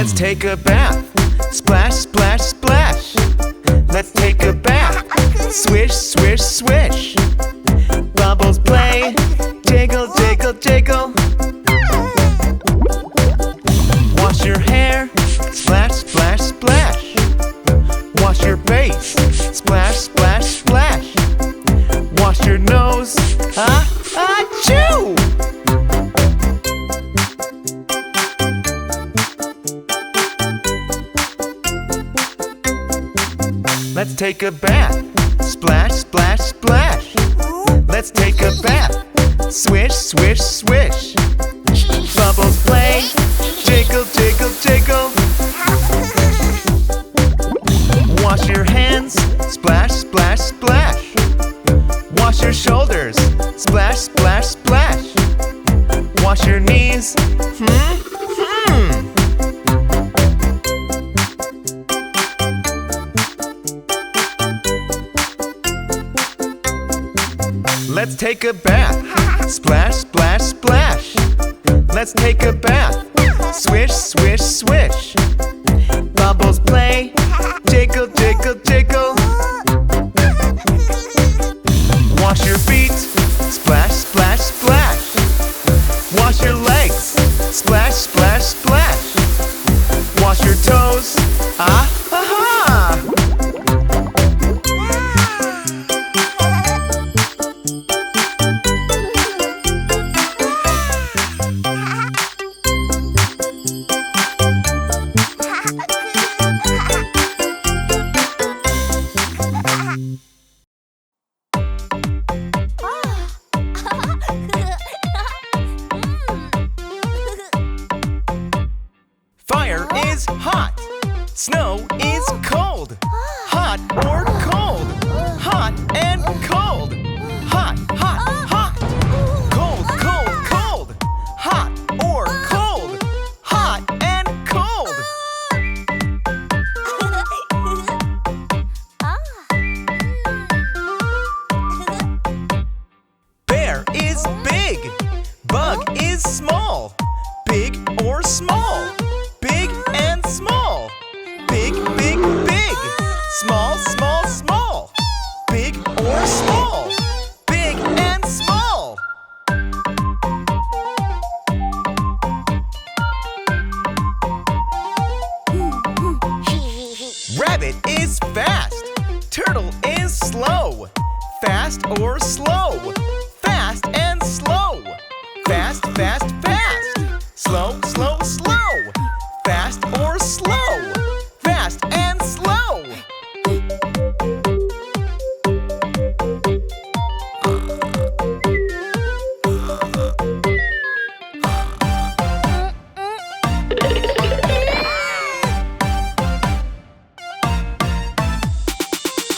Let's take a bath. Splash, splash, splash. Let's take a bath. Swish, swish, swish. Bubbles play. Jiggle, jiggle, jiggle. Wash your hair. Splash, splash, splash. Wash your face. Splash, splash, splash. Wash your nose. Achoo! Let's take a bath. Splash, splash, splash. Let's take a bath. Swish, swish, swish. Bubbles play. Jiggle, jiggle, jiggle. Wash your hands. Splash, splash, splash. Wash your shoulders. Splash, splash, splash. Wash your knees. Let's take a bath. Splash, splash, splash. Let's take a bath. Swish, swish, swish. Bubbles play. Jiggle, jiggle, jiggle. Wash your feet. Splash, splash, splash. Wash your legs. Splash, splash, splash. Wash your toes. Fire is hot. Snow is cold. Hot or cold. Hot and cold. Hot, hot, hot. Cold, cold, cold. Hot or cold. Hot and cold. Bear is big. Bug is small. Big or small. Big and small. Big, big, big. Small, small, small. Big or small. Big and small. Rabbit is fast. Turtle is slow. Fast or slow. Fast and slow. Fast, fast, fast. Slow, slow, slow. Fast or slow. Fast and slow.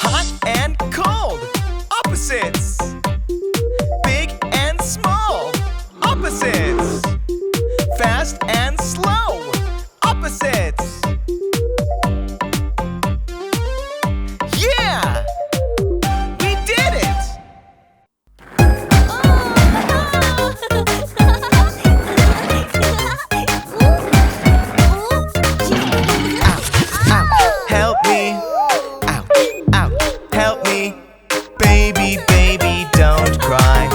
Hot and cold. Opposites. Big and small. Opposites. Fast and slow. Opposites. Yeah! We did it! Help me. Ouch, ouch, help me. Baby, baby, don't cry.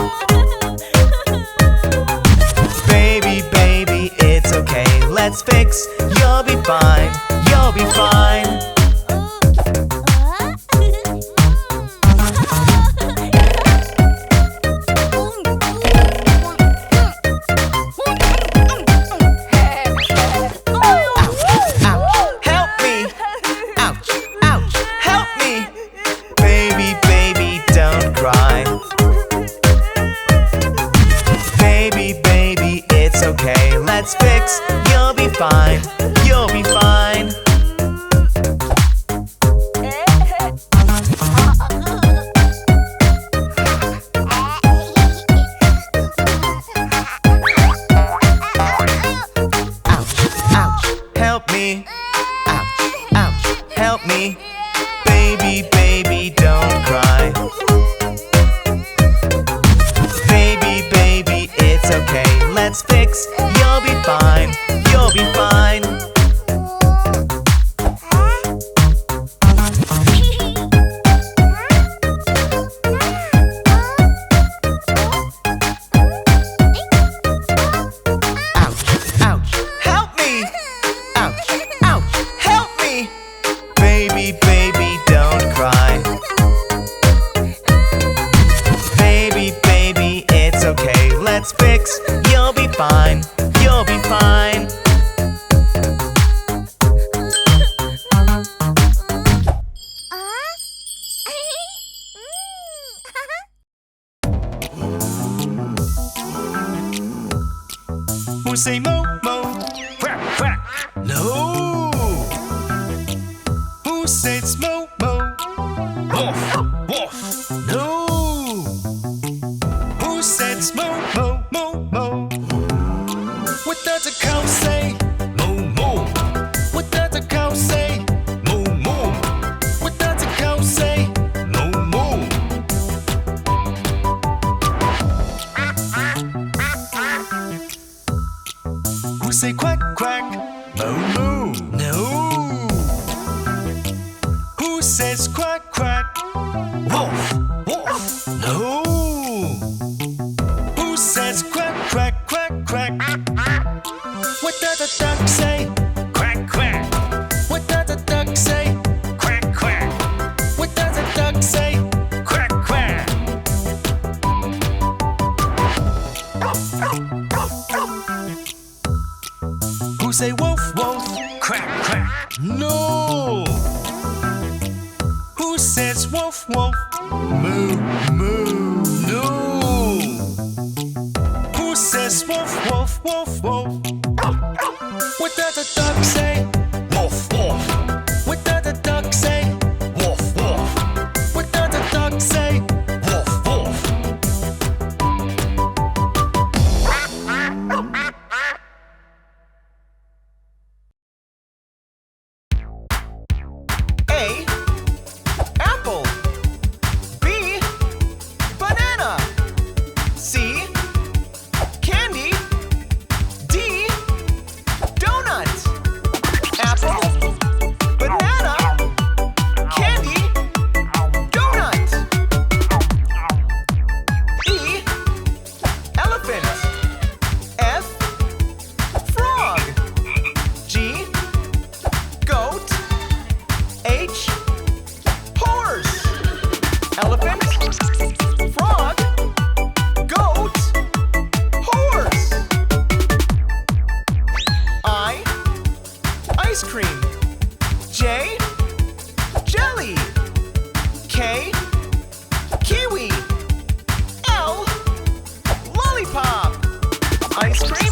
Baby, baby, it's okay. Let's fix. You'll be fine. You'll be fine. Let's fix, you'll be fine, you'll be fine. Ouch, ouch, help me. Ouch, ouch, help me. Baby, baby, don't cry. Baby, baby, it's okay. Let's fix, you'll be fine, you'll be fine. Who say mo, mo? Quack, quack. No. Who says mo, mo? Wolf, wolf. No. Who says mo, mo, mo, mo? What does a cow say? Moo, moo. What does a cow say? Moo, moo. What does a cow say? Moo, moo. Who say quack, quack? Moo, moo. No. Who says quack, quack? Wolf, wolf. No. Who says quack, quack, quack, quack? What does a duck say? Quack, quack. What does a duck say? Quack, quack. What does a duck say? Quack, quack. Who say wolf, wolf? Quack, quack. No. Who says wolf, wolf? Moo, moo. No. Who says wolf, wolf, wolf, wolf? What does a duck say? Wolf, wolf. What does a duck say? Wolf, wolf. What does a duck say? Wolf, wolf. A. Apple. B. Banana. C. Candy. D. Donut. Apple. Banana. Candy. Donut. E. Elephant. F. Frog. G. Goat. H. Horse. Elephant. Frog. Goat. Horse. I. Ice cream. J. Jelly. K. Kiwi. L. Lollipop. Ice cream.